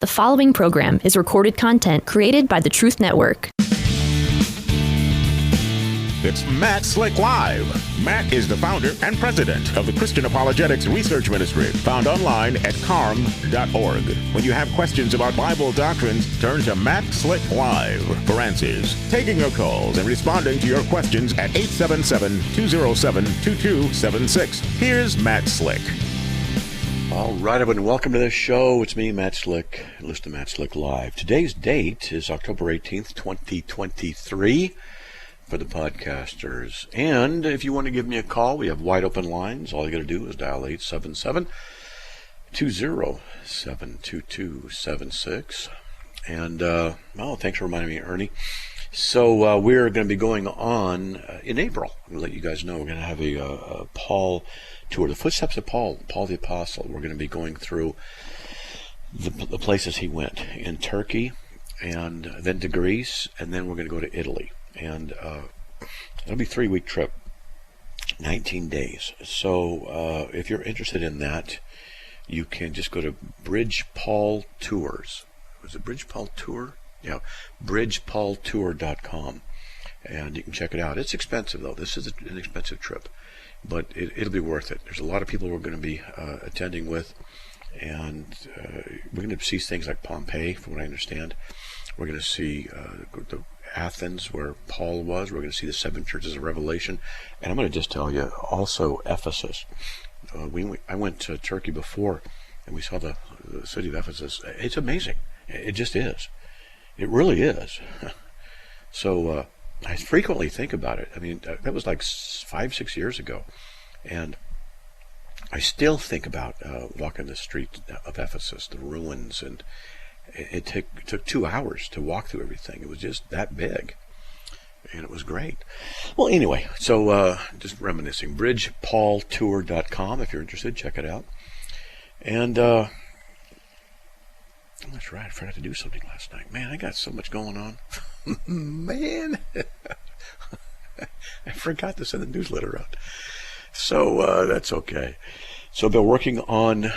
The following program is recorded content created by the Truth Network. It's Matt Slick Live. Matt is the founder and president of the Christian Apologetics Research Ministry, found online at CARM.org. When you have questions about Bible doctrines, turn to Matt Slick Live for answers. Taking your calls and responding to your questions at 877-207-2276. Here's Matt Slick. All right, everyone, welcome to the show. It's me, Matt Slick. Listen to Matt Slick Live. Today's date is October 18th, 2023 for the podcasters. And if you want to give me a call, we have wide open lines. All you got to do is dial 877-207-2276. And, thanks for reminding me, Ernie. So we're going to be going on in April. I'm going to let you guys know we're going to have a Paul tour, the footsteps of Paul the Apostle. We're going to be going through the places he went in Turkey, and then to Greece, and then we're going to go to Italy. And it'll be a 3-week trip, 19 days. So if you're interested in that, you can just go to Bridge Paul Tours. Was it Bridge Paul Tour? Yeah, bridgepaultour.com, and you can check it out. It's expensive, though. This is an expensive trip, but it'll be worth it. There's a lot of people we're going to be attending with, and we're going to see things like Pompeii, from what I understand. We're going to see the Athens, where Paul was. We're going to see the 7 churches of Revelation, and I'm going to just tell you, also Ephesus. I went to Turkey before, and we saw the city of Ephesus. It's amazing. It just is. It really is. So I frequently think about it. I mean, that was like 5-6 years ago. And I still think about walking the street of Ephesus, the ruins. And it took 2 hours to walk through everything. It was just that big. And it was great. Well, anyway, so just reminiscing. bridgepaultour.com. If you're interested, check it out. And that's right, I forgot to do something last night. Man, I got so much going on. Man, I forgot to send the newsletter out. So that's okay. So I've been working on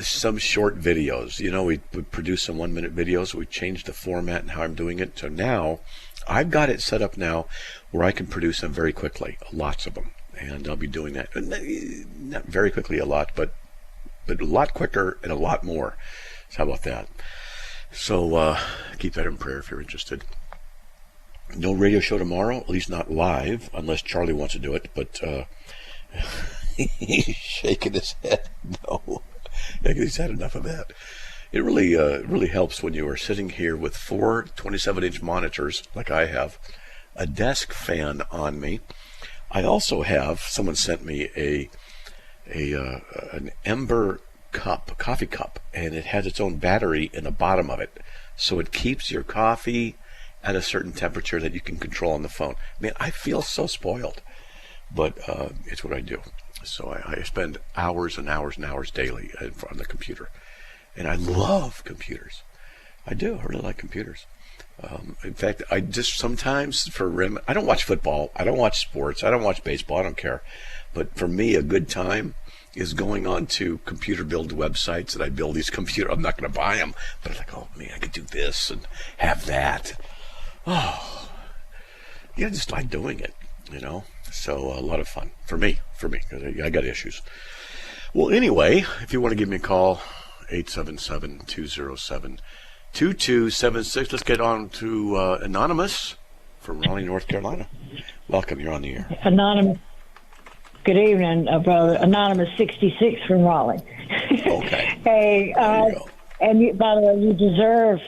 some short videos. You know, we produce some 1-minute videos. We changed the format and how I'm doing it. So now I've got it set up now where I can produce them very quickly, lots of them. And I'll be doing that. Not very quickly a lot, but a lot quicker and a lot more. So how about that? So keep that in prayer if you're interested. No radio show tomorrow, at least not live, unless Charlie wants to do it. But he's shaking his head. No, he's had enough of that. It really helps when you are sitting here with 4 27-inch monitors, like I have, a desk fan on me. I also have, someone sent me an Ember cup, coffee cup, and it has its own battery in the bottom of it, so it keeps your coffee at a certain temperature that you can control on the phone. Man, I feel so spoiled, but it's what I do. So I spend hours and hours and hours daily in front of the computer, and I love computers. I do. I really like computers. In fact, I just sometimes I don't watch football, I don't watch sports, I don't watch baseball, I don't care, but for me, a good time is going on to computer build websites that I build these computers. I'm not going to buy them, but I'm like, oh man, I could do this and have that. Oh, yeah, I just like doing it, you know. So a lot of fun for me, because I got issues. Well, anyway, if you want to give me a call, 877-207-2276. Let's get on to Anonymous from Raleigh, North Carolina. Welcome, you're on the air. Anonymous. Good evening, brother. Anonymous 66 from Raleigh. Okay. Hey, and you, by the way, you deserve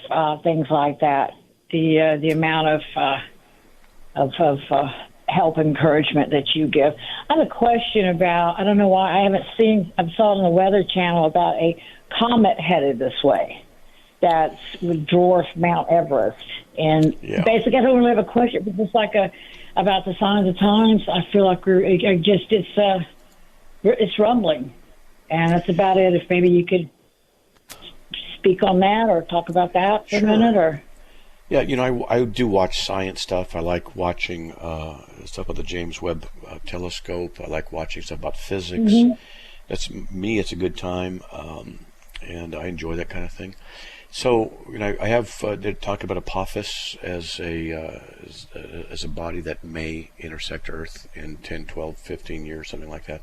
things like that. The amount of help and encouragement that you give. I have a question about, I don't know why I saw it on the Weather Channel about a comet headed this way that would dwarf Mount Everest. And basically, I don't really have a question, but just like about the signs of times, I feel like it's rumbling, and that's about it. If maybe you could speak on that or talk about that for a minute, or yeah, you know, I do watch science stuff. I like watching stuff about the James Webb telescope. I like watching stuff about physics. Mm-hmm. That's me. It's a good time, and I enjoy that kind of thing. So, I have talked about Apophis as a body that may intersect Earth in 10, 12, 15 years, something like that.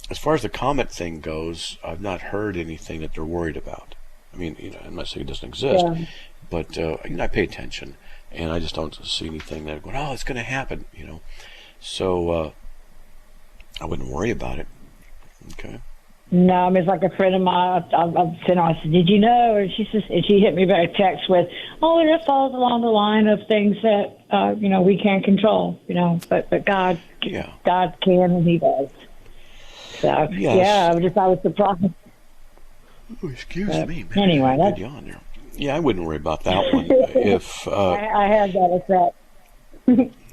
As far as the comet thing goes, I've not heard anything that they're worried about. I mean, I'm not saying it doesn't exist, but I pay attention, and I just don't see anything that going, oh, it's going to happen, So I wouldn't worry about it. Okay. No, I mean, it's like a friend of mine. I said, did you know? And she hit me back a text with, oh, it just falls along the line of things that we can't control. But God, God can, and He does. So yes. I was surprised. Oh, excuse me, man. Anyway, that's yawn there. Yeah, I wouldn't worry about that one. If I had that effect.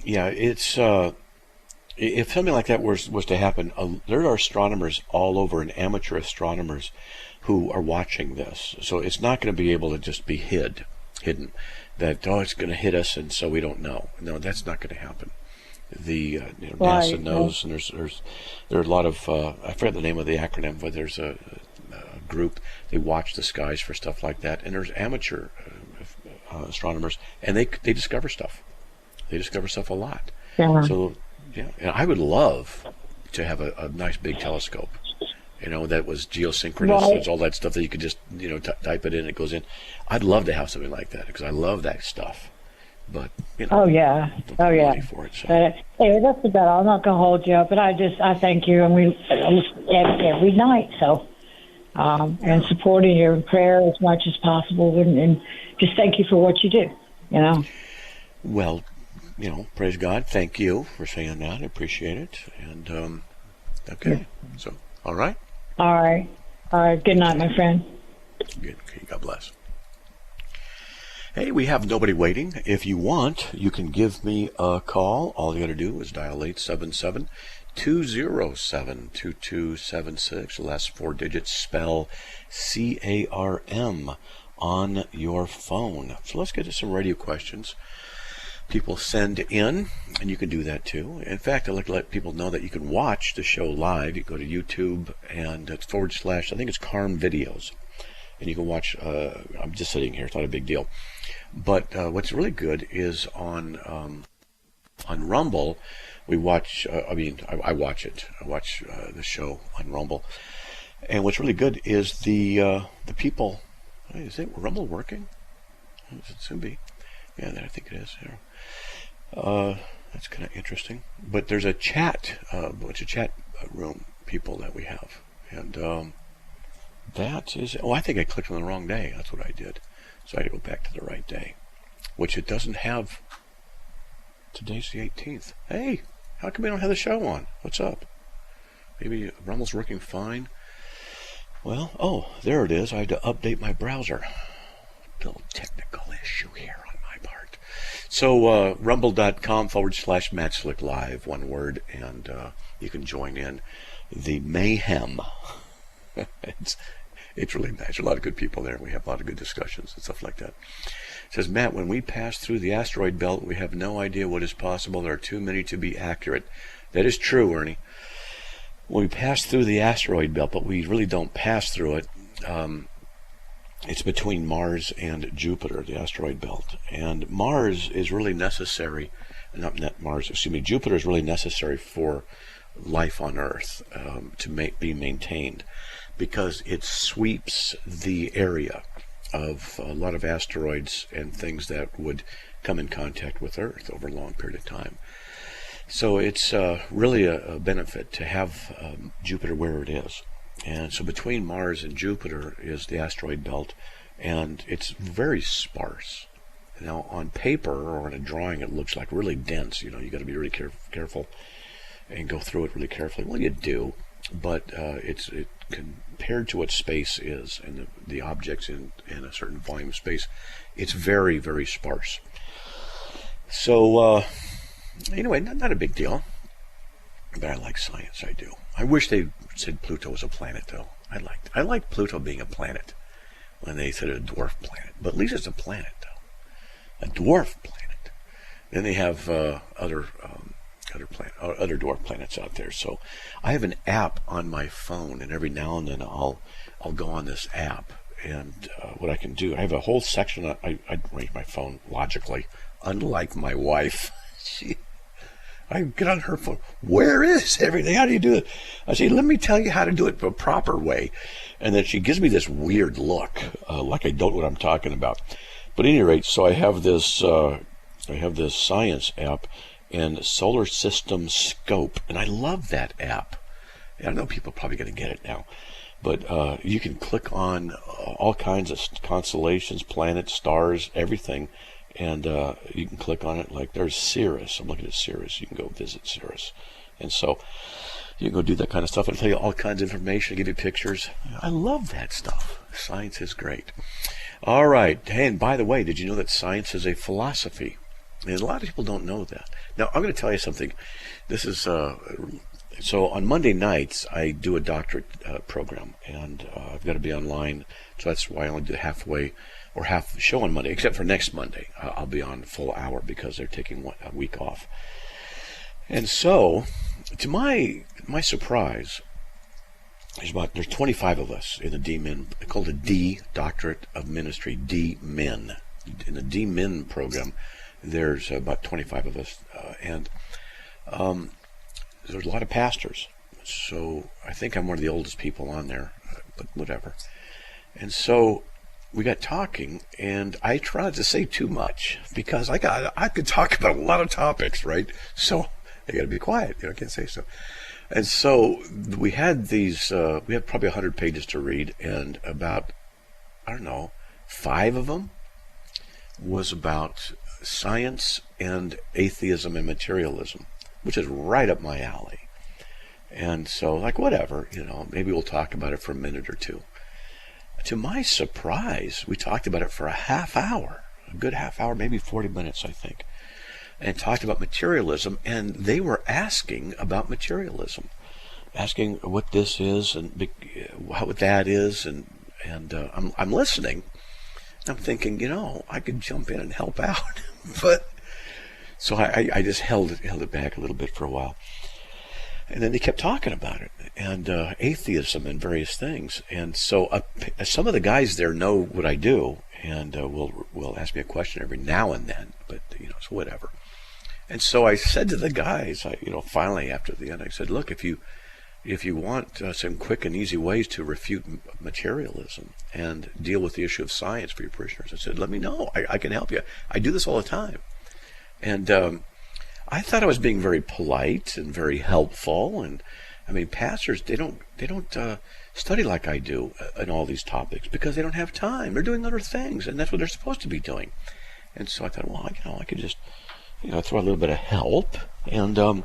Yeah, it's if something like that was to happen, there are astronomers all over and amateur astronomers who are watching this. So it's not going to be able to just be hidden. That it's going to hit us, and so we don't know. No, that's not going to happen. NASA knows, and there are a lot of I forget the name of the acronym, but there's a group. They watch the skies for stuff like that, and there's amateur astronomers, and they discover stuff. They discover stuff a lot. Yeah. So and I would love to have a nice big telescope. That was geosynchronous. There's all that stuff that you could just type it in, it goes in. I'd love to have something like that because I love that stuff. But oh yeah. For it, so. But anyway, that's about all. I'm not going to hold you up, but I thank you, and we every night. So and supporting your prayer as much as possible, and just thank you for what you do. Well, praise God. Thank you for saying that. I appreciate it. And okay, so all right. All right. Good night, my friend. Good. Okay, God bless. Hey, we have nobody waiting. If you want, you can give me a call. All you got to do is dial 877-207-2276. The last 4 digits spell CARM on your phone. So let's get to some radio questions. People send in, and you can do that too. In fact, I'd like to let people know that you can watch the show live. You go to YouTube, and it's / I think it's CARM videos. And you can watch, I'm just sitting here, it's not a big deal. But what's really good is on Rumble, we watch, I watch it. I watch the show on Rumble. And what's really good is the people, is it Rumble working? It should be. Yeah, I think it is. Yeah. That's kind of interesting. But there's a chat, bunch of chat room people that we have. And that is, I think I clicked on the wrong day. That's what I did. So I had to go back to the right day, which it doesn't have. Today's the 18th. Hey, how come we don't have the show on? What's up? Maybe Rumble's working fine. Well, there it is. I had to update my browser. Little technical issue here on my part. So rumble.com / Matt Slick Live, one word, and you can join in the mayhem. It's really nice. There's a lot of good people there. We have a lot of good discussions and stuff like that. It says, Matt, when we pass through the asteroid belt, we have no idea what is possible. There are too many to be accurate. That is true, Ernie. When we pass through the asteroid belt, but we really don't pass through it, it's between Mars and Jupiter, the asteroid belt. And Mars is really necessary, Jupiter is really necessary for life on Earth to be maintained, because it sweeps the area of a lot of asteroids and things that would come in contact with Earth over a long period of time. So it's really a benefit to have Jupiter where it is. And so between Mars and Jupiter is the asteroid belt, and it's very sparse. Now, on paper or in a drawing, it looks like really dense. You got to be really careful and go through it really carefully. Well, you do, but it's compared to what space is and the objects in a certain volume of space, it's very, very sparse. So anyway, not a big deal, but I like science. I do. I wish they said Pluto was a planet, though. I liked Pluto being a planet when they said a dwarf planet, but at least it's a planet, though. A dwarf planet. Then they have other dwarf planets out there. So I have an app on my phone, and every now and then I'll go on this app, and what I can do. I have a whole section. I arrange my phone logically. Unlike my wife, I get on her phone. Where is everything? How do you do it? I say, let me tell you how to do it the proper way. And then she gives me this weird look, like I don't know what I'm talking about. But at any rate, so I have this science app and Solar System Scope, and I love that app. I know people are probably going to get it now, but you can click on all kinds of constellations, planets, stars, everything, and you can click on it. Like there's Sirius. I'm looking at Sirius. You can go visit Sirius, and so you can go do that kind of stuff and tell you all kinds of information, give you pictures. I love that stuff. Science is great. All right, and by the way, did you know that science is a philosophy? And a lot of people don't know that. Now, I'm going to tell you something. This is so on Monday nights I do a doctorate program, and I've got to be online, so that's why I only do half the show on Monday, except for next Monday. I'll be on full hour because they're taking a week off. And so, to my surprise, there's 25 of us in the D-Min, called the D Doctorate of Ministry, D-Min. In the D-Min program, there's about 25 of us, and there's a lot of pastors. So I think I'm one of the oldest people on there, but whatever. And so we got talking, and I tried to say too much because I could talk about a lot of topics, right? So I got to be quiet, I can't say so. And so we had we had probably 100 pages to read, and about, 5 of them was about science and atheism and materialism, which is right up my alley. And so, whatever, maybe we'll talk about it for a minute or two. To my surprise, we talked about it for a half hour, a good half hour, maybe 40 minutes, I think, and talked about materialism, and they were asking about materialism, asking what this is and what that is, and I'm listening. I'm thinking, I could jump in and help out, but so I just held it back a little bit for a while, and then they kept talking about it and atheism and various things, and so some of the guys there know what I do, and will ask me a question every now and then, but so whatever. And so I said to the guys, finally after the end, I said, look, if you want some quick and easy ways to refute materialism and deal with the issue of science for your parishioners, I said, let me know. I can help you. I do this all the time. And I thought I was being very polite and very helpful. And pastors, they don't study like I do in all these topics because they don't have time. They're doing other things, and that's what they're supposed to be doing. And so I thought, well, I could just throw a little bit of help, and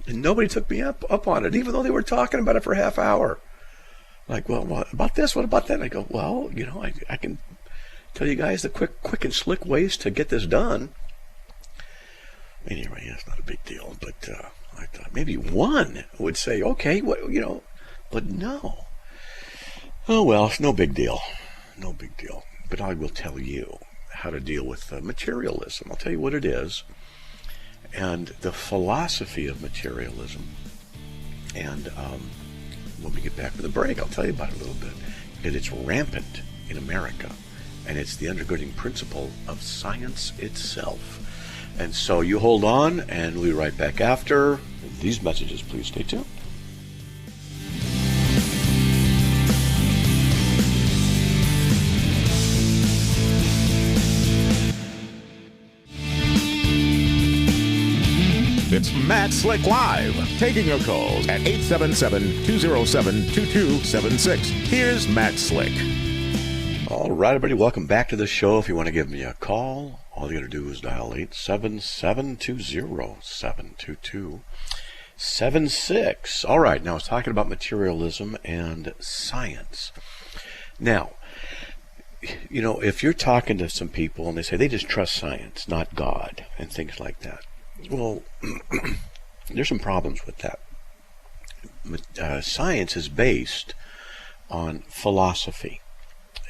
nobody took me up on it, even though they were talking about it for a half hour. Like, well, what about this? What about that? And I go, well, I can tell you guys the quick and slick ways to get this done. Anyway, it's not a big deal, but I thought maybe one would say, okay, but no. Oh, well, it's no big deal. No big deal. But I will tell you how to deal with materialism. I'll tell you what it is, and the philosophy of materialism. And when we get back from the break, I'll tell you about it a little bit, because it's rampant in America, and it's the undergirding principle of science itself. And so you hold on, and we'll be right back after these messages. Please stay tuned. It's Matt Slick Live, taking your calls at 877-207-2276. Here's Matt Slick. All right, everybody, welcome back to the show. If you want to give me a call, all you got to do is dial 877-207-2276. All right, now I was talking about materialism and science. Now, if you're talking to some people and they say they just trust science, not God, and things like that, well, there's some problems with that. Science is based on philosophy.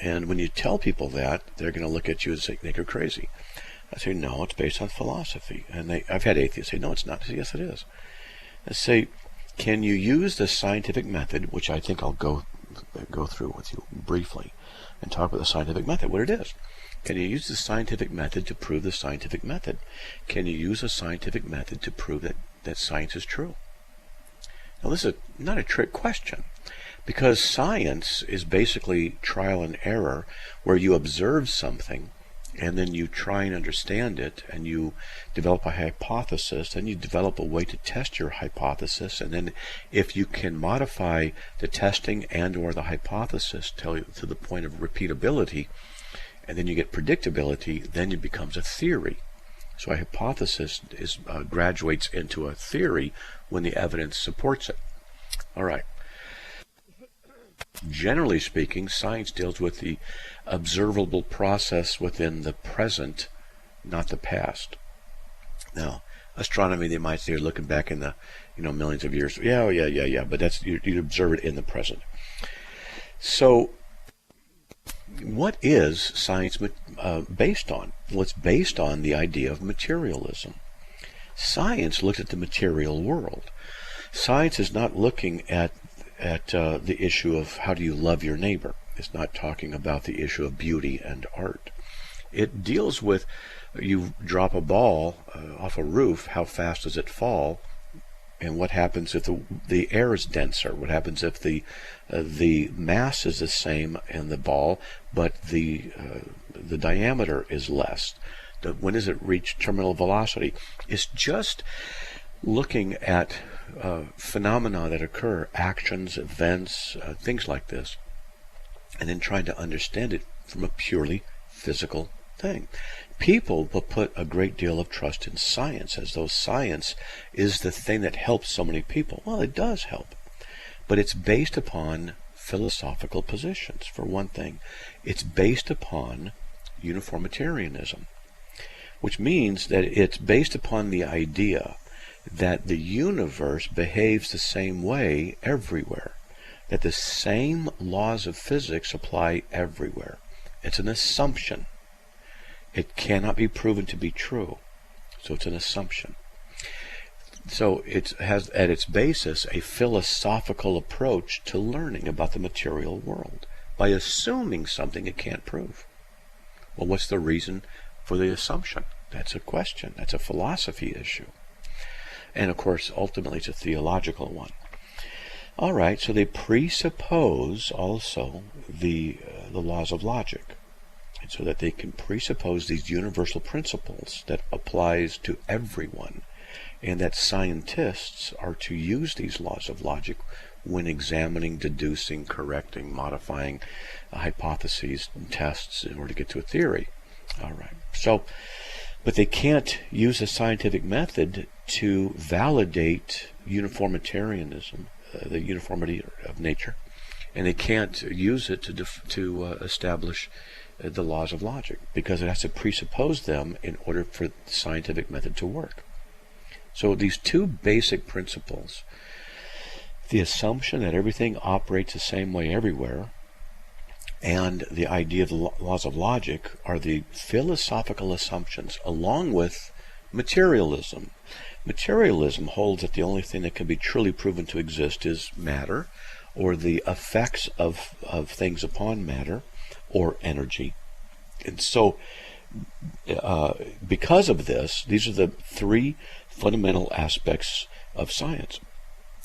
And when you tell people that, they're going to look at you and think you're crazy. I say, no, it's based on philosophy. And I've had atheists say, no, it's not. I say, yes, it is. I say, can you use the scientific method, which I think I'll go go through with you briefly and talk about the scientific method, what it is. Can you use the scientific method to prove the scientific method? Can you use a scientific method to prove that science is true? Now, this is not a trick question, because science is basically trial and error, where you observe something and then you try and understand it, and you develop a hypothesis, then you develop a way to test your hypothesis, and then if you can modify the testing and or the hypothesis to the point of repeatability, and then you get predictability, then it becomes a theory. So a hypothesis graduates into a theory when the evidence supports it. All right. Generally speaking, science deals with the observable process within the present, not the past. Now, astronomy, they might say, you're looking back in the millions of years. Yeah. But that's you observe it in the present. So, what is science based on? Well, it's based on the idea of materialism. Science looks at the material world. Science is not looking at the issue of how do you love your neighbor. It's not talking about the issue of beauty and art. It deals with, you drop a ball off a roof, how fast does it fall, and what happens if the air is denser? What happens if the mass is the same in the ball, but the diameter is less? When does it reach terminal velocity? It's just looking at phenomena that occur, actions, events, things like this, and then trying to understand it from a purely physical thing. People will put a great deal of trust in science, as though science is the thing that helps so many people. Well, it does help, but it's based upon philosophical positions, for one thing. It's based upon uniformitarianism, which means that it's based upon the idea that the universe behaves the same way everywhere, that the same laws of physics apply everywhere. It's an assumption. It cannot be proven to be true, so it's an assumption. So it has at its basis a philosophical approach to learning about the material world by assuming something it can't prove. Well, what's the reason for the assumption? That's a question. That's a philosophy issue. And of course, ultimately, it's a theological one. All right, so they presuppose also the laws of logic, and so that they can presuppose these universal principles that applies to everyone, and that scientists are to use these laws of logic when examining, deducing, correcting, modifying hypotheses and tests in order to get to a theory. All right, so, but they can't use a scientific method to validate uniformitarianism, the uniformity of nature, and they can't use it to establish the laws of logic, because it has to presuppose them in order for the scientific method to work. So these two basic principles, the assumption that everything operates the same way everywhere, and the idea of the laws of logic, are the philosophical assumptions, along with materialism. Materialism holds that the only thing that can be truly proven to exist is matter, or the effects of things upon matter, or energy. And so, because of this, these are the three fundamental aspects of science: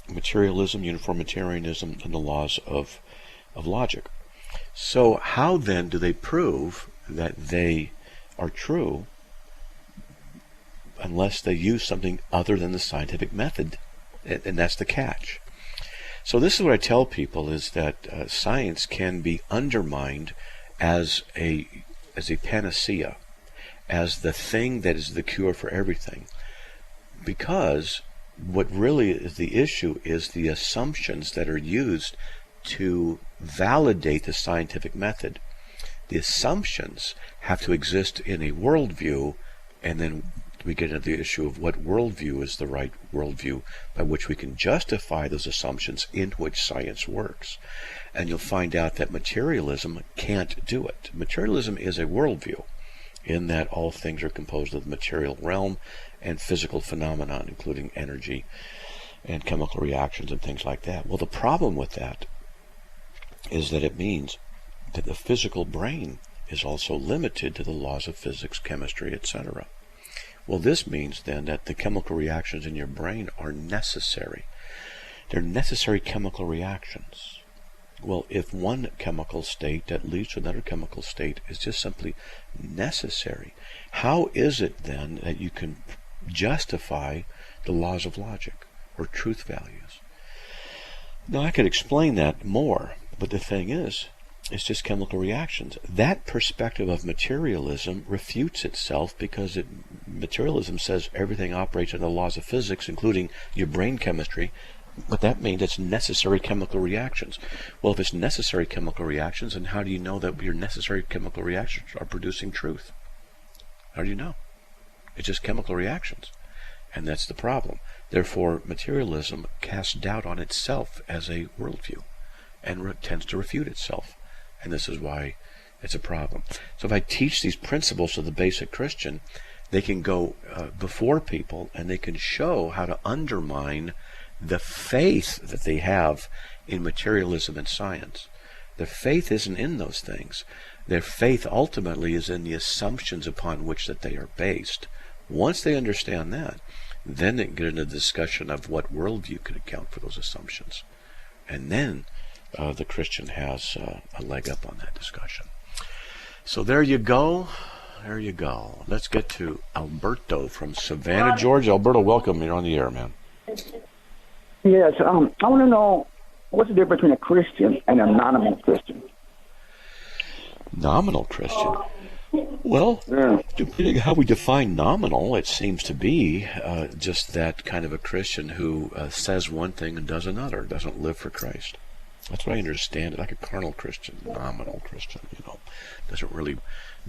materialism, uniformitarianism, and the laws of logic. So how then do they prove that they are true unless they use something other than the scientific method? And that's the catch. So this is what I tell people, is that science can be undermined as a panacea, as the thing that is the cure for everything, because what really is the issue is the assumptions that are used to validate the scientific method. The assumptions have to exist in a worldview, and then we get into the issue of what worldview is the right worldview by which we can justify those assumptions in which science works. And you'll find out that materialism can't do it. Materialism is a worldview, in that all things are composed of the material realm and physical phenomena, including energy and chemical reactions and things like that. Well, the problem with that is that it means that the physical brain is also limited to the laws of physics, chemistry, etc. Well, this means then that the chemical reactions in your brain are necessary. They're necessary chemical reactions. Well, if one chemical state that leads to another chemical state is just simply necessary, how is it then that you can justify the laws of logic or truth values? Now, I could explain that more, but the thing is, it's just chemical reactions. That perspective of materialism refutes itself because materialism says everything operates under the laws of physics, including your brain chemistry, but that means it's necessary chemical reactions. Well, if it's necessary chemical reactions, then how do you know that your necessary chemical reactions are producing truth? How do you know? It's just chemical reactions. And that's the problem. Therefore, materialism casts doubt on itself as a worldview and tends to refute itself. And this is why it's a problem. So if I teach these principles to the basic Christian, they can go before people and they can show how to undermine the faith that they have in materialism and science. Their faith isn't in those things. Their faith ultimately is in the assumptions upon which that they are based. Once they understand that, then they can get into the discussion of what worldview can account for those assumptions. And then the Christian has a leg up on that discussion. So there you go. There you go. Let's get to Alberto from Savannah, Georgia. Alberto, welcome. You're on the air, man. Yes, I want to know what's the difference between a Christian and a nominal Christian? Nominal Christian? Well, depending on how we define nominal, it seems to be just that kind of a Christian who says one thing and does another, doesn't live for Christ. That's what I understand. Like a carnal Christian, nominal Christian, doesn't really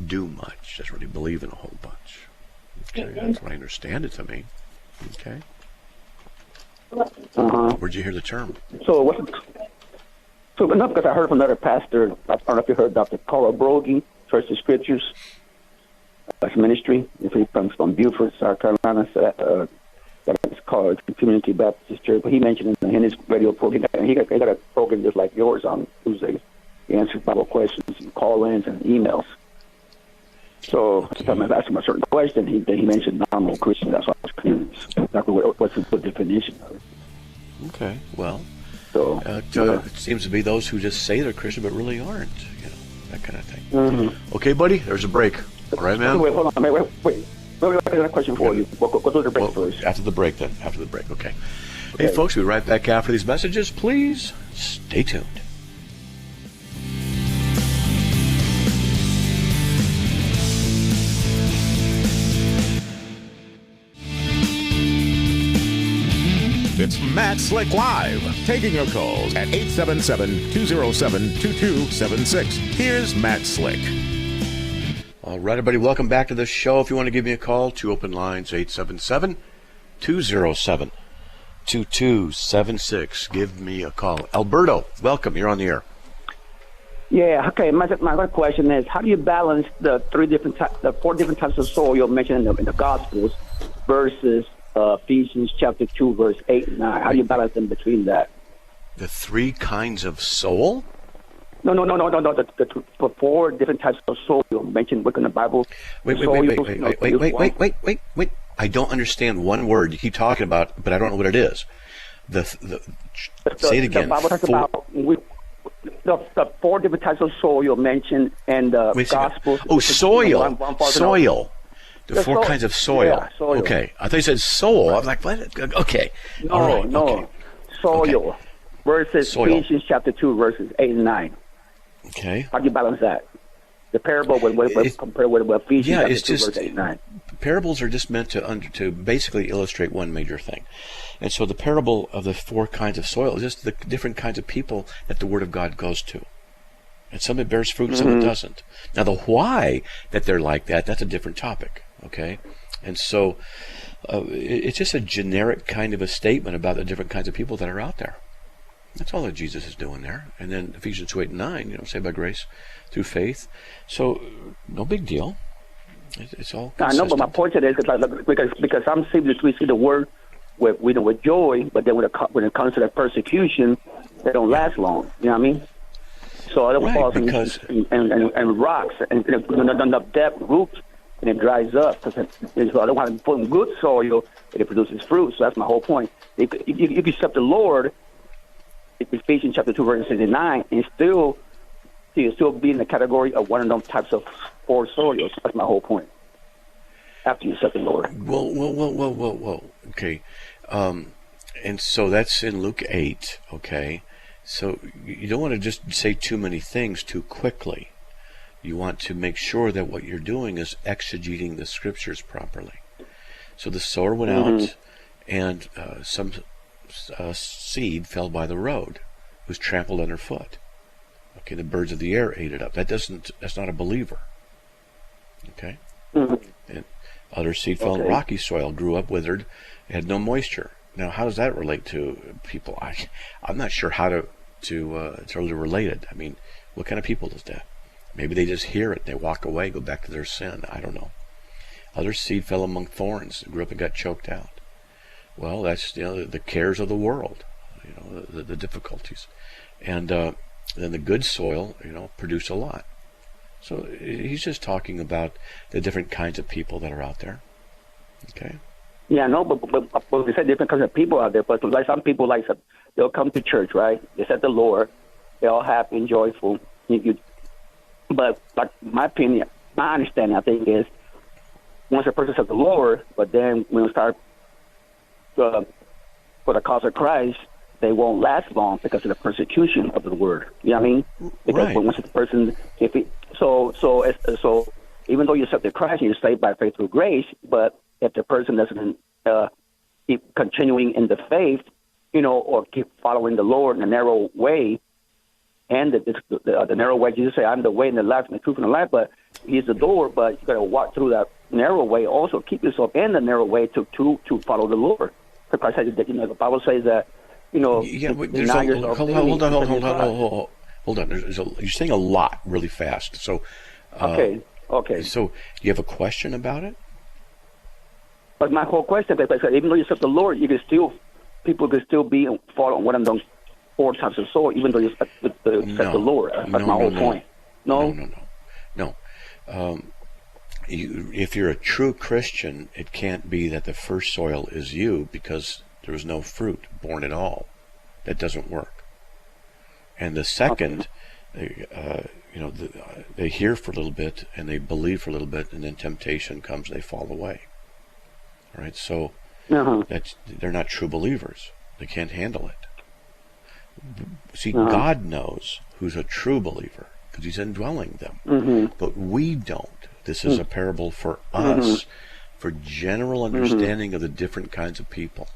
do much, doesn't really believe in a whole bunch. Okay, that's what I understand it to mean. Okay. Where'd you hear the term? So enough because I heard from another pastor. I don't know if you heard Dr. Carl Brogy, Church of Scriptures, ministry. He comes from Beaufort, South Carolina. It's called Community Baptist Church. But he mentioned in his radio program, he got a program just like yours on Tuesdays. He answers Bible questions and call-ins and emails. So every time I asked him a certain question, he mentioned nominal Christian. That's why I was curious. Exactly what's the definition of it. Okay, well, so it seems to be those who just say they're Christian but really aren't, that kind of thing. Mm-hmm. Okay, buddy, there's a break. All right, man? Wait, hold on. Wait. I got a question for you. Go to the break first. After the break, then. After the break, okay. Hey, folks, we'll be right back after these messages. Please stay tuned. It's Matt Slick Live, taking your calls at 877-207-2276. Here's Matt Slick. All right, everybody, welcome back to the show. If you want to give me a call, 2 open lines, 877-207-2276. Give me a call. Alberto, welcome. You're on the air. Yeah, okay. My question is, how do you balance the 4 different types of soil mentioned in the Gospels versus Ephesians chapter 2, verse 8 and 9. How do you balance them between that? The 3 kinds of soul? No. The 4 different types of soil mentioned within the Bible. Wait. I don't understand one word you keep talking about, but I don't know what it is. Say it again. The Bible talks about the 4 different types of soil mentioned in the Gospels. Oh, soil. Soil. The 4 kinds of soil. Yeah, soil. Okay. I thought you said soul. I was like, what? Okay. No, all right. no. Okay. Soil. Okay. Versus Ephesians chapter 2, verses 8 and 9. Okay. How do you balance that? The parable compared with Ephesians chapter 2, verse 8 and 9. Parables are just meant to basically illustrate one major thing. And so the parable of the 4 kinds of soil is just the different kinds of people that the Word of God goes to. And some it bears fruit, some it doesn't. Now the why that they're like that, that's a different topic. Okay? And so it's just a generic kind of a statement about the different kinds of people that are out there. That's all that Jesus is doing there. And then Ephesians 2, 8 and 9, saved by grace through faith. So no big deal. It's all consistent. I know, but my point today is because we see the word with joy, but then when it comes to that persecution, they don't last long. You know what I mean? So it Right, falls because and rocks and the depth roots, and it dries up. So I don't want to put in good soil, and it produces fruit. So that's my whole point. You can accept the Lord, Ephesians chapter 2, verse 69, and still be in the category of one of those types of poor soils. That's my whole point. After you accept the Lord. Whoa. Okay. And so that's in Luke 8, okay? So you don't want to just say too many things too quickly. You want to make sure that what you're doing is exegeting the scriptures properly. So the sower went out, and some seed fell by the road. It was trampled underfoot. Okay, the birds of the air ate it up. That's not a believer. Okay? And other seed fell in rocky soil, grew up withered, had no moisture. Now, how does that relate to people? I'm not sure how to totally relate it. I mean, what kind of people is that? Maybe they just hear it, they walk away, go back to their sin. I don't know. Other seed fell among thorns, grew up and got choked out. Well, that's the cares of the world, the difficulties, and then the good soil, produce a lot. So he's just talking about the different kinds of people that are out there. Okay. Yeah, no, but we said different kinds of people out there. But like some people, they'll come to church, right? They said the Lord, they're all happy and joyful. But like my opinion, my understanding, I think, is once a person says the Lord, but then when we start for the cause of Christ, they won't last long because of the persecution of the word. You know what I mean? Because once the person, so even though you accept Christ and you're saved by faith through grace, but if the person doesn't keep continuing in the faith, or keep following the Lord in the narrow way, and the narrow way, Jesus said, "I'm the way and the life and the truth and the life," but He's the door. But you got to walk through that narrow way. Also, keep yourself in the narrow way to follow the Lord. Because Christ said that the Bible says that. Yeah, but hold on. You're saying a lot really fast. So, okay. So, you have a question about it? But my whole question is, even though you accept the Lord, people can still be fall on one of those four types of soil, even though you accept the Lord. That's my whole point. No. If you're a true Christian, it can't be that the first soil is you because there was no fruit born at all. That doesn't work. And the second, they hear for a little bit and they believe for a little bit, and then temptation comes, they fall away. All right, so they're not true believers. They can't handle it. See, God knows who's a true believer because He's indwelling them, but we don't. This is a parable for us, for general understanding of the different kinds of people.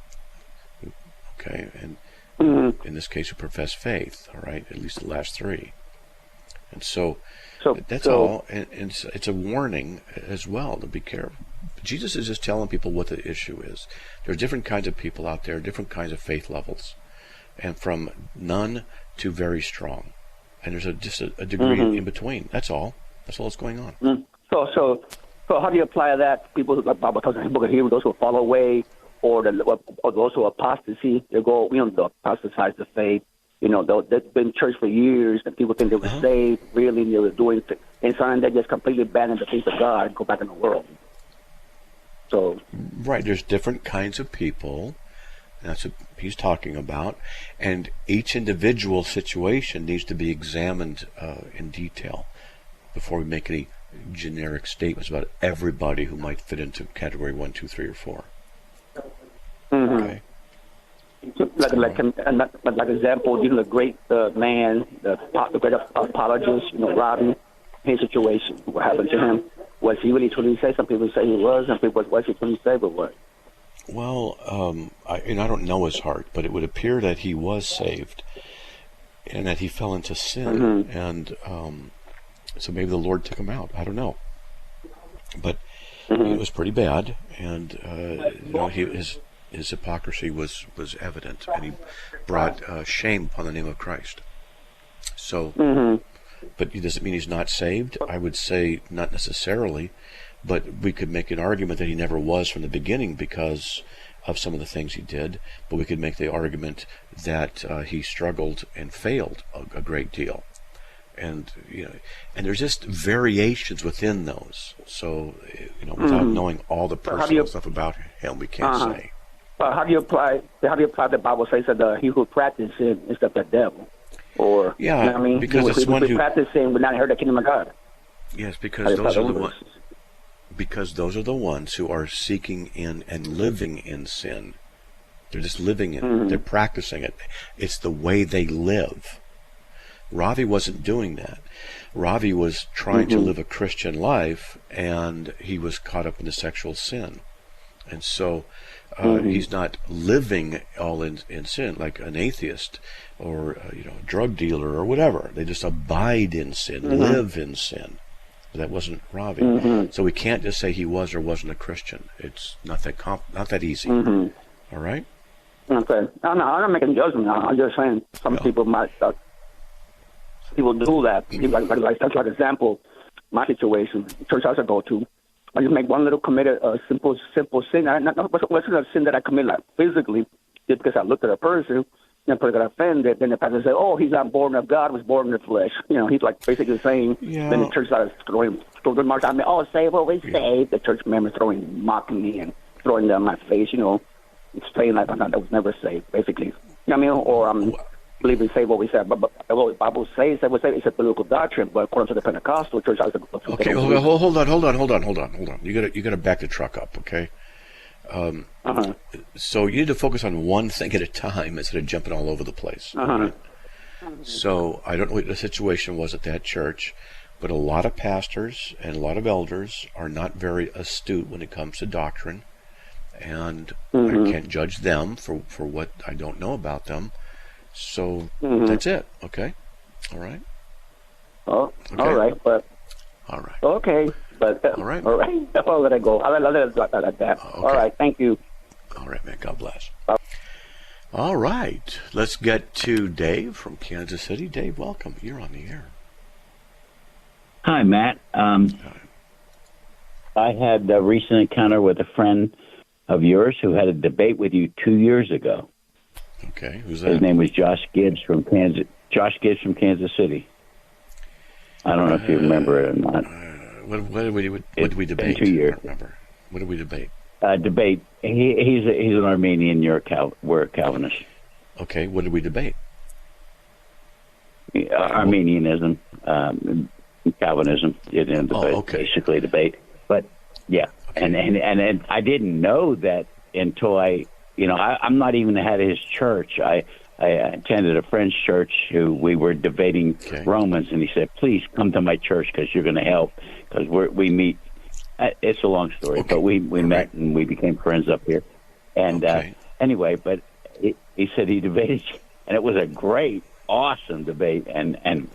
Okay, and in this case, who profess faith. All right, at least the last three. And so that's all. And it's a warning as well to be careful. Jesus is just telling people what the issue is. There's different kinds of people out there, different kinds of faith levels, and from none to very strong. And there's just a degree in between. That's all. That's all that's going on. So how do you apply that? People here, those who fall away, or those who apostasy, they go, they apostatize the faith. They've been in church for years, and people think they were saved. Really, they were doing things, and suddenly they just completely abandon the faith of God and go back in the world. So right, there's different kinds of people. That's what he's talking about, and each individual situation needs to be examined in detail before we make any generic statements about everybody who might fit into category 1, 2, 3, or 4. Okay. Like example, the great man, the great apologist, Robin, his situation, what happened to him? Was he really truly saved? Some people say he was, some people was he truly saved, or what? Well, I don't know his heart, but it would appear that he was saved, and that he fell into sin, and so maybe the Lord took him out. I don't know, but it was pretty bad, and his hypocrisy was evident, and he brought shame upon the name of Christ. So, but does it mean he's not saved? I would say not necessarily, but we could make an argument that he never was from the beginning because of some of the things he did. But we could make the argument that he struggled and failed a great deal, and and there's just variations within those. So without knowing all the personal stuff about him, we can't say. But how do you apply the Bible says that he who practices sin is of the devil? Or because it's one who practice sin would not inherit the kingdom of God. Yes, because those are the ones. Because those are the ones who are seeking in and living in sin. They're just living in it. They're practicing it. It's the way they live. Ravi wasn't doing that. Ravi was trying to live a Christian life, and he was caught up in the sexual sin. And so he's not living all in sin like an atheist or a drug dealer or whatever. They just abide in sin, live in sin. That wasn't Ravi. So we can't just say he was or wasn't a Christian. It's not that easy. All right? Okay. I'm not making judgment. I'm just saying some people might people do that. Like that's like example, my situation, the church house I go to. I just make one little committed simple sin. What's a sin that I commit like physically just because I looked at a person. And the person got offended, then the pastor said, "Oh, he's not born of God; was born in the flesh." He's like basically saying. Then the church started throwing remarks at me. "Oh, say what we say." The church members mocking me and throwing them in my face. Saying like that was never saved. Basically, or believe we say what we said, but what the Bible says that we say it's a biblical doctrine. But according to the Pentecostal church, I was okay. Hold on. You gotta back the truck up, okay? So you need to focus on one thing at a time instead of jumping all over the place. Right? So I don't know what the situation was at that church, but a lot of pastors and a lot of elders are not very astute when it comes to doctrine, and I can't judge them for what I don't know about them. So that's it. Okay. All right. Oh, okay. All right, but all right. Okay. But all right. I'll let it go. I'll let it like that. Okay. All right. Thank you. All right, man. God bless. All right. Let's get to Dave from Kansas City. Dave, welcome. You're on the air. Hi, Matt. I had a recent encounter with a friend of yours who had a debate with you 2 years ago. Okay. Who's that? His name was Josh Gibbs from Kansas City. I don't know if you remember it or not. What did we debate? 2 years. I don't remember. What did we debate? Debate. He's an Armenian. We're a Calvinist. Okay. What did we debate? Armenianism, Calvinism. Basically debate. But yeah, okay. and I didn't know that until I'm not even the head of his church. I attended a friend's church who we were debating Romans, and he said, "Please come to my church because you're going to help." Because we meet. It's a long story, but we met and we became friends up here. And anyway, but he said he debated, and it was a great, awesome debate. And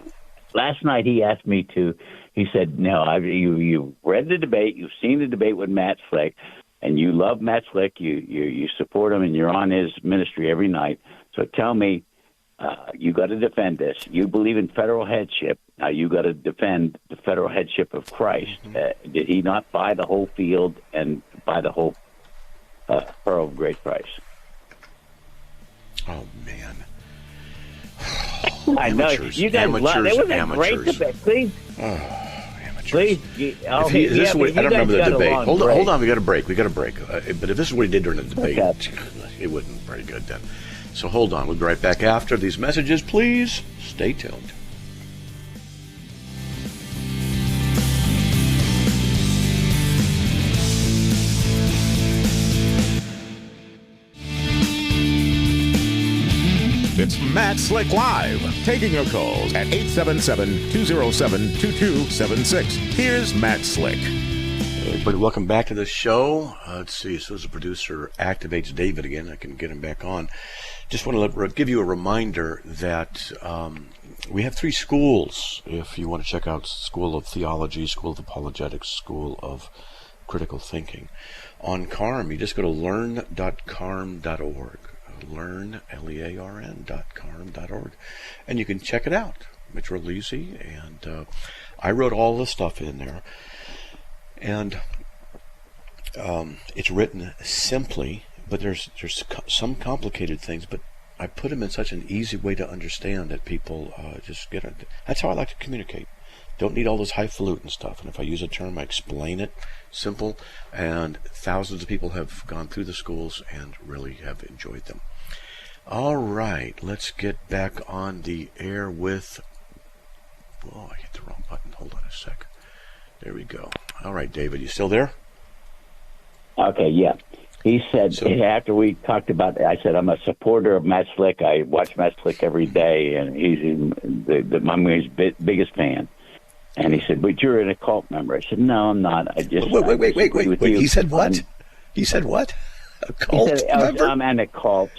last night he asked me to. He said, "No, you read the debate, you've seen the debate with Matt Slick, and you love Matt Slick. You support him, and you're on his ministry every night. So tell me, you got to defend this. You believe in federal headship. Now you got to defend the federal headship of Christ. Did he not buy the whole field and buy the whole pearl of great price?" Oh man! I know you guys love it. Was a great debate. Please, amateurs. Please. I don't remember the debate. Hold on. We got a break. But if this is what he did during the debate, it wasn't very good then. So hold on. We'll be right back after these messages. Please stay tuned. It's Matt Slick Live, taking your calls at 877-207-2276. Here's Matt Slick. Everybody, welcome back to the show. Let's see, as soon as the producer activates David again, I can get him back on. Just want to give you a reminder that we have 3 schools. If you want to check out School of Theology, School of Apologetics, School of Critical Thinking. On CARM, you just go to learn.carm.org. Learn, learn.carm.org, and you can check it out. It's real easy, and I wrote all the stuff in there, and it's written simply, but there's some complicated things, but I put them in such an easy way to understand that people just get it. That's how I like to communicate. Don't need all this highfalutin stuff. And if I use a term, I explain it, simple. And thousands of people have gone through the schools and really have enjoyed them. All right, let's get back on the air with... Oh, I hit the wrong button. Hold on a sec. There we go. All right, David, you still there? Okay, yeah. He said, after we talked about it, I said, I'm a supporter of Matt Slick. I watch Matt Slick every day, and he's I'm his biggest fan. And he said, but you're an occult member. I said, no, I'm not. I just... Wait. He said what? He said what? A cult member? I'm an occult.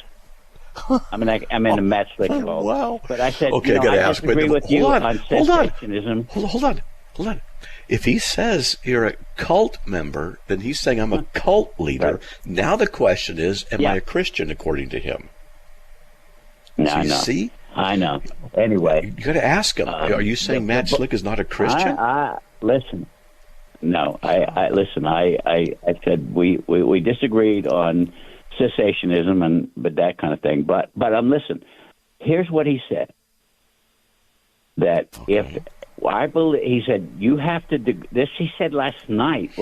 I'm in a Matt Slick cult. Wow. But I said, okay, I disagree with you on cessationism. Hold on. If he says you're a cult member, then he's saying I'm a cult leader. Right. Now the question is, am I a Christian according to him? No, see? I know. Anyway. You got to ask him. Are you saying Matt Slick is not a Christian? Listen. No, I said we disagreed on cessationism but that kind of thing. But listen, here's what he said. That if I believe, he said, you have to do this. He said last night,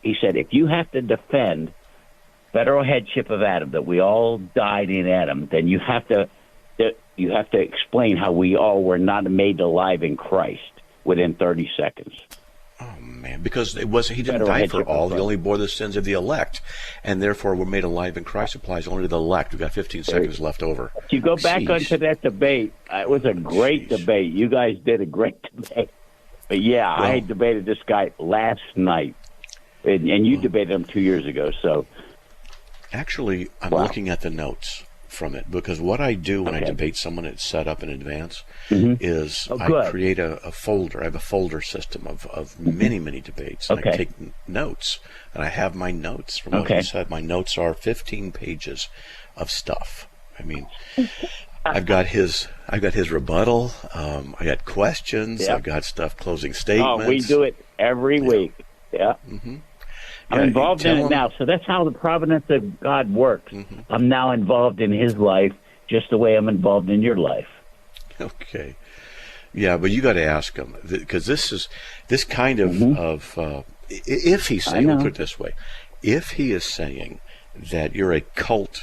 he said, if you have to defend federal headship of Adam, that we all died in Adam, then you have to explain how we all were not made alive in Christ within 30 seconds. Oh, man, because he didn't die for all. He only bore the sins of the elect. And therefore, we're made alive in Christ applies only to the elect. We've got 15 seconds left over. If you go back onto that debate, it was a great debate. You guys did a great debate. But, I debated this guy last night. And you debated him 2 years ago. So, actually, I'm looking at the notes from it, because what I do when I debate someone that's set up in advance is I create a folder. I have a folder system of many debates. And I take notes, and I have my notes from what he said. My notes are 15 pages of stuff. I mean, I've got his rebuttal. I got questions. I've got stuff, closing statements. Oh, we do it every week. Yeah. Mm-hmm. I'm involved in it now, so that's how the providence of God works. Mm-hmm. I'm now involved in his life just the way I'm involved in your life. Okay. Yeah, but you got to ask him, because this kind of if he's saying, we'll put it this way, if he is saying that you're a cult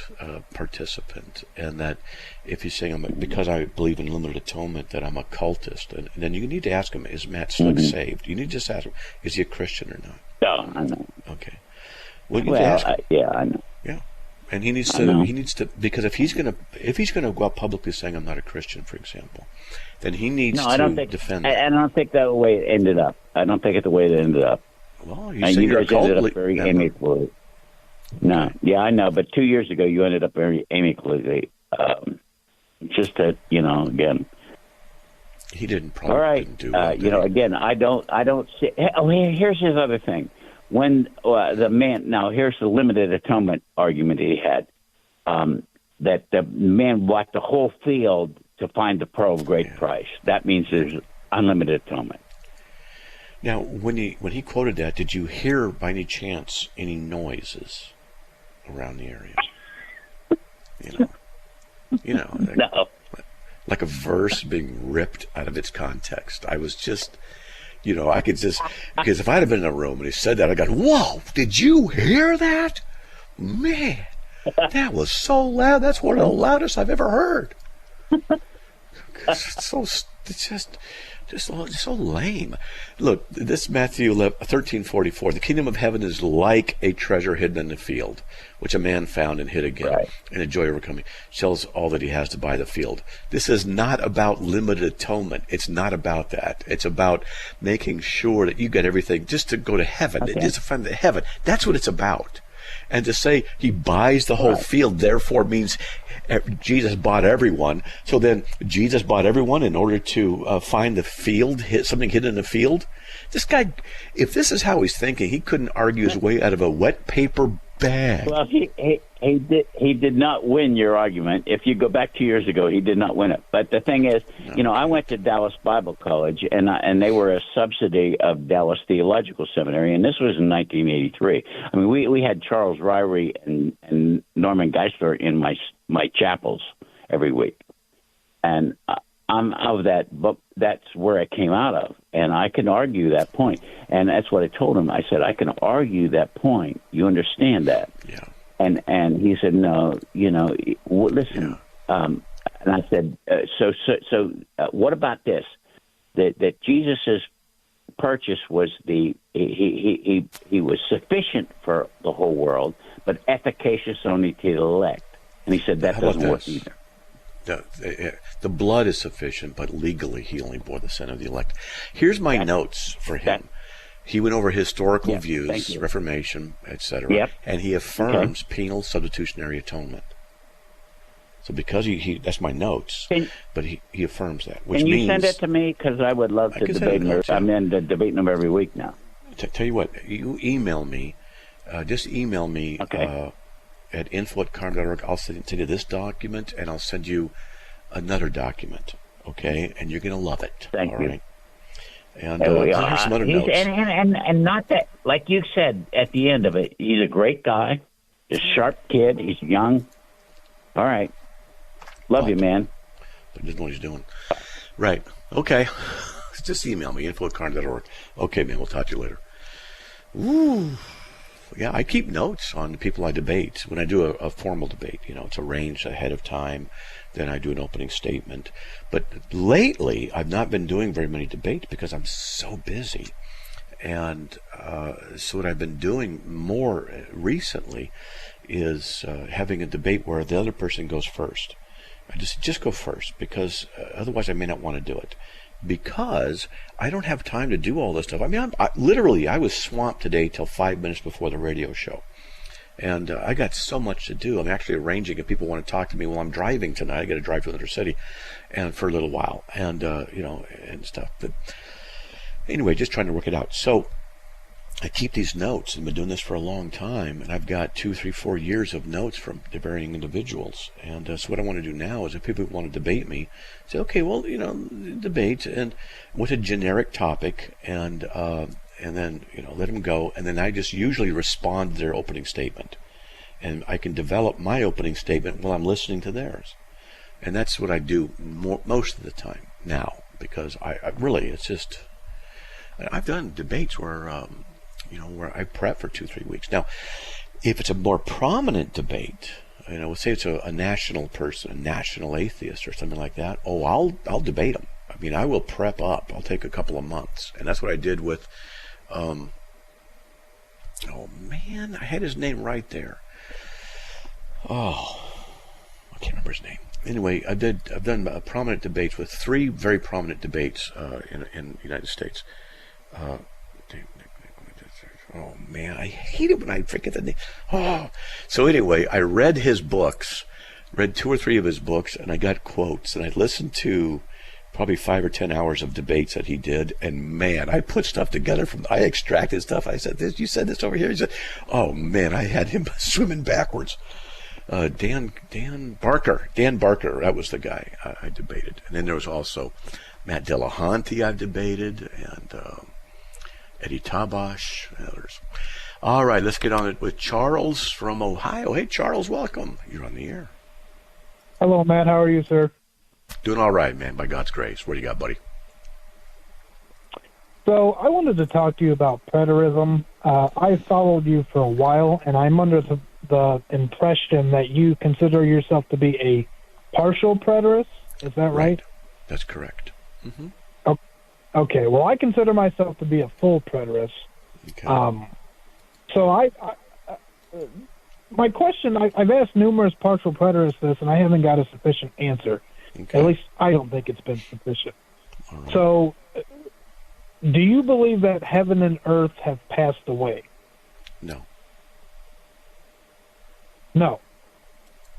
participant, and that if he's saying, because I believe in limited atonement, that I'm a cultist, and then you need to ask him, is Matt Slick saved? You need to just ask him, is he a Christian or not? No, I know. Okay. I know. Yeah, and he needs to, because if he's gonna go out publicly saying I'm not a Christian, for example, then he needs to defend that. I don't think that's the way it ended up. I don't think it's the way it ended up. Well, you guys ended up very amicably. No, I know, but 2 years ago you ended up very amicably. Just that, again. He didn't do that. Again, I don't see. Oh, here's his other thing. When the man, now here's the limited atonement argument he had, that the man walked the whole field to find the pearl of great price. That means there's unlimited atonement. Now, when he quoted that, did you hear by any chance any noises around the area? No. Like a verse being ripped out of its context. I was just, I could just, because if I'd have been in a room and he said that, I'd go, whoa, did you hear that? Man, that was so loud. That's one of the loudest I've ever heard. It's just so lame. Look, this Matthew 13:44. The kingdom of heaven is like a treasure hidden in the field, which a man found and hid again, and a joy overcoming. Sells all that he has to buy the field. This is not about limited atonement. It's not about that. It's about making sure that you get everything just to go to heaven. Okay. Just to find the heaven. That's what it's about. And to say he buys the whole field, therefore means Jesus bought everyone. So then Jesus bought everyone in order to find the field, something hidden in the field. This guy, if this is how he's thinking, he couldn't argue his way out of a wet paper bag. Well, He did not win your argument. If you go back 2 years ago, he did not win it. But the thing is, I went to Dallas Bible College, and they were a subsidy of Dallas Theological Seminary, and this was in 1983. I mean, we had Charles Ryrie and Norman Geisler in my chapels every week, and I'm of that, but that's where it came out of, and I can argue that point, and that's what I told him. I said, I can argue that point. You understand that? Yeah. And he said, no, listen. Yeah. And I said, so what about this? That Jesus's purchase was he was sufficient for the whole world, but efficacious only to the elect. And he said that doesn't work either. The blood is sufficient, but legally he only bore the sin of the elect. Here's my notes for him. He went over historical views, Reformation, etc., and he affirms penal substitutionary atonement. So because he that's my notes, but he affirms that. Which can you means, send it to me? Because I would love to debate him. I'm in debating him every week now. Tell you what, you email me. Just email me at info@carm.org. I'll send you this document, and I'll send you another document, okay? And you're going to love it. Thank you. Right? And here's some other notes. And not that, like you said at the end of it, he's a great guy. He's a sharp kid. He's young. All right. Love you, man. But doesn't know what he's doing. Right. Okay. Just email me, info@carm.org. Okay, man, we'll talk to you later. Ooh. Yeah, I keep notes on the people I debate. When I do a formal debate, it's arranged ahead of time. Then I do an opening statement. But lately, I've not been doing very many debates because I'm so busy. And so what I've been doing more recently is having a debate where the other person goes first. I just go first, because otherwise I may not want to do it. Because I don't have time to do all this stuff. I mean, I was swamped today till 5 minutes before the radio show. And I got so much to do. I'm actually arranging if people want to talk to me while I'm driving tonight. I got to drive to another city and for a little while, and and stuff. But anyway, just trying to work it out. So I keep these notes. I've been doing this for a long time, and I've got 2, 3, 4 years of notes from the varying individuals. And so what I want to do now is, if people want to debate me, say, okay, well, debate and with a generic topic, and then let them go, and then I just usually respond to their opening statement, and I can develop my opening statement while I'm listening to theirs, and that's what I do most of the time now, because I really, it's just, I've done debates where where I prep for 2-3 weeks. Now, if it's a more prominent debate, say it's a national person, a national atheist or something like that, I'll debate them. I mean, I will prep up. I'll take a couple of months, and that's what I did with. Oh man, I had his name right there. Oh, I can't remember his name. Anyway, I've done prominent debates with 3 very prominent debates in the United States. Oh man, I hate it when I forget the name. Oh, so anyway, I read his books, read 2 or 3 of his books, and I got quotes, and I listened to probably 5 or 10 hours of debates that he did, and man, I put stuff together I extracted stuff. I said this, you said this over here. He said, oh man, I had him swimming backwards. Dan Barker, that was the guy I debated. And then there was also Matt Dillahunty I've debated, and Eddie Tabash, and others. All right, let's get on it with Charles from Ohio. Hey, Charles, welcome. You're on the air. Hello, Matt. How are you, sir? Doing all right, man, by God's grace. What do you got, buddy? So I wanted to talk to you about preterism. I followed you for a while, and I'm under the impression that you consider yourself to be a partial preterist. Is that right? That's correct. Mm-hmm. Okay, well, I consider myself to be a full preterist. Okay. So my question, I've asked numerous partial preterists this, and I haven't got a sufficient answer. Okay. At least I don't think it's been sufficient. All right. So do you believe that heaven and earth have passed away? No. No.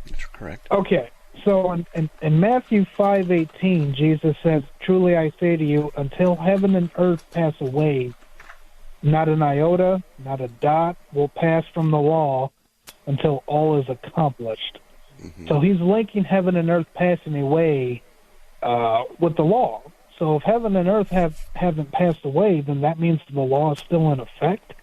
That's correct. Okay. So in Matthew 5:18, Jesus says, "Truly I say to you, until heaven and earth pass away, not an iota, not a dot will pass from the law until all is accomplished. So he's linking heaven and earth passing away with the law. So if heaven and earth haven't passed away, then that means the law is still in effect?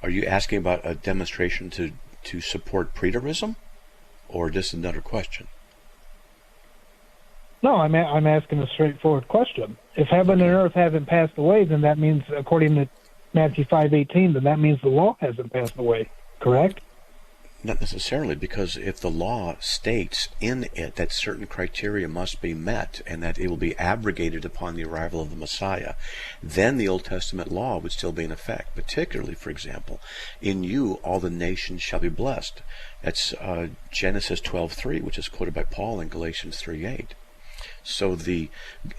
Are you asking about a demonstration to support preterism, or just another question? No, I'm asking a straightforward question. If heaven and earth haven't passed away, then that means, according to Matthew 5:18, then that means the law hasn't passed away, correct? Not necessarily, because if the law states in it that certain criteria must be met and that it will be abrogated upon the arrival of the Messiah, then the Old Testament law would still be in effect. Particularly, for example, in you all the nations shall be blessed. That's Genesis 12:3, which is quoted by Paul in Galatians 3:8. So and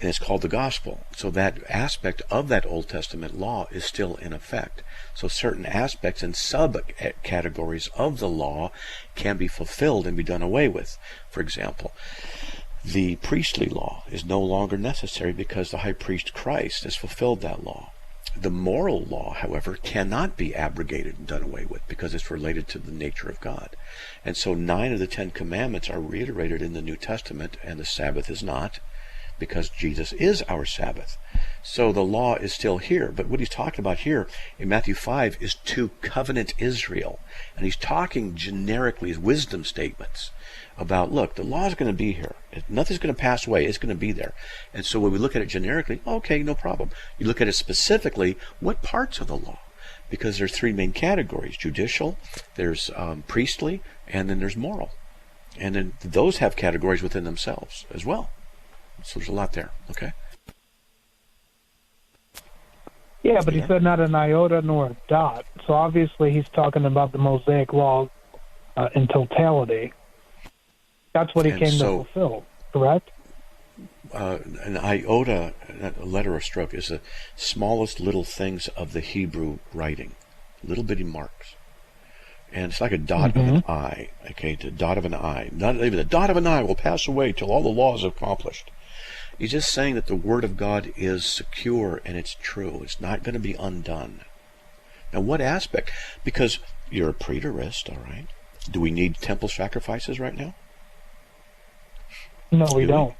it's called the gospel. So that aspect of that Old Testament law is still in effect. So certain aspects and subcategories of the law can be fulfilled and be done away with. For example, the priestly law is no longer necessary because the high priest Christ has fulfilled that law. The moral law, however, cannot be abrogated and done away with because it's related to the nature of God. And so 9 of the 10 commandments are reiterated in the New Testament, and the Sabbath is not, because Jesus is our Sabbath. So the law is still here. But what he's talking about here in Matthew 5 is to covenant Israel. And he's talking generically as wisdom statements about, look, the law is going to be here. Nothing's going to pass away. It's going to be there. And so when we look at it generically, okay, no problem. You look at it specifically, what parts of the law? Because there's 3 main categories: judicial, there's priestly, and then there's moral. And then those have categories within themselves as well. So there's a lot there, okay? Yeah, but he said not an iota nor a dot. So obviously he's talking about the Mosaic law in totality. That's what he came to fulfill, correct? An iota, a letter or stroke, is the smallest little things of the Hebrew writing, little bitty marks. And it's like a dot of an I, okay, the dot of an I. Not even the dot of an I will pass away till all the law is accomplished. He's just saying that the Word of God is secure and it's true. It's not going to be undone. Now, what aspect? Because you're a preterist, all right? Do we need temple sacrifices right now? No, we don't.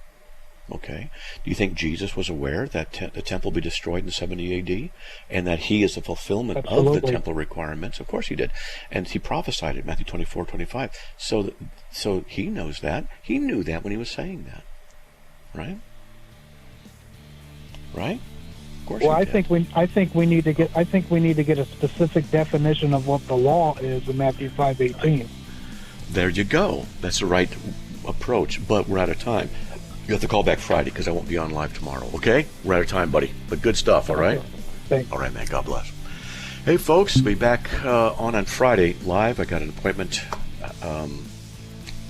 Okay. Do you think Jesus was aware that the temple be destroyed in 70 A.D. and that he is the fulfillment of the temple requirements? Of course he did. And he prophesied it, Matthew 24:25. So he knows that. He knew that when he was saying that. Right? Right? Of course. Well, I think we need to get a specific definition of what the law is in Matthew 5:18. There you go. That's the right approach, but we're out of time. You have to call back Friday because I won't be on live tomorrow, okay? We're out of time, buddy. But good stuff, all right? Thanks. All right, man. God bless. Hey, folks, we'll be back on Friday live. I got an appointment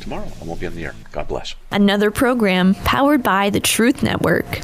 tomorrow. I won't be on the air. God bless. Another program powered by the Truth Network.